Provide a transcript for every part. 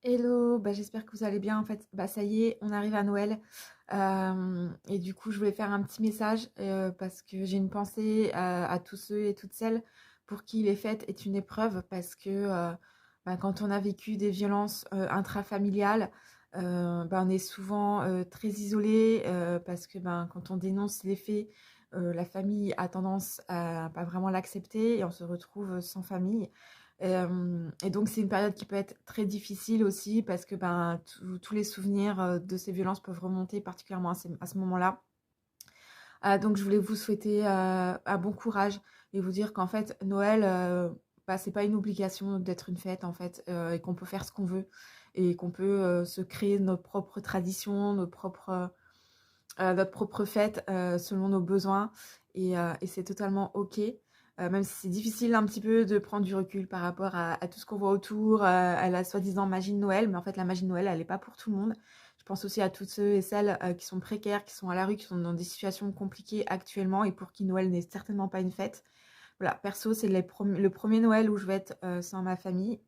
Hello, bah, j'espère que vous allez bien. En fait, bah, ça y est, on arrive à Noël. Et du coup, je voulais faire un petit message parce que j'ai une pensée à tous ceux et toutes celles pour qui les fêtes est une épreuve parce que bah, quand on a vécu des violences intrafamiliales, bah, on est souvent très isolé parce que ben, quand on dénonce les faits, la famille a tendance à pas vraiment l'accepter et on se retrouve sans famille. Et donc c'est une période qui peut être très difficile aussi parce que ben, tous les souvenirs de ces violences peuvent remonter particulièrement à ce moment-là. Donc je voulais vous souhaiter un bon courage et vous dire qu'en fait Noël, bah, c'est pas une obligation d'être une fête en fait, et qu'on peut faire ce qu'on veut et qu'on peut se créer nos propres traditions, notre propre fête selon nos besoins et c'est totalement ok. Même si c'est difficile un petit peu de prendre du recul par rapport à tout ce qu'on voit autour, à la soi-disant magie de Noël, mais en fait la magie de Noël, elle n'est pas pour tout le monde. Je pense aussi à toutes ceux et celles qui sont précaires, qui sont à la rue, qui sont dans des situations compliquées actuellement et pour qui Noël n'est certainement pas une fête. Voilà, perso, c'est le premier Noël où je vais être sans ma famille.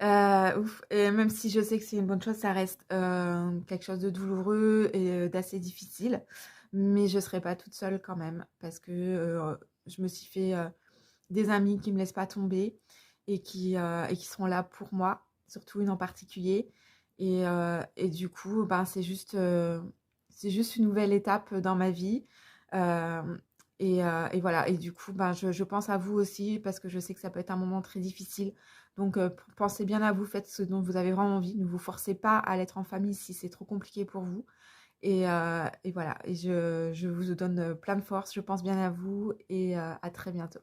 Ouf, et même si je sais que c'est une bonne chose, ça reste quelque chose de douloureux et d'assez difficile. Mais je serai pas toute seule quand même, parce que je me suis fait des amis qui me laissent pas tomber et qui seront là pour moi, surtout une en particulier. Et du coup, ben, c'est juste une nouvelle étape dans ma vie. Euh, et voilà, et du coup, ben, je pense à vous aussi, parce que je sais que ça peut être un moment très difficile. Donc, pensez bien à vous, faites ce dont vous avez vraiment envie. Ne vous forcez pas à l'être en famille si c'est trop compliqué pour vous. Et voilà, et je vous donne plein de force. Je pense bien à vous et à très bientôt.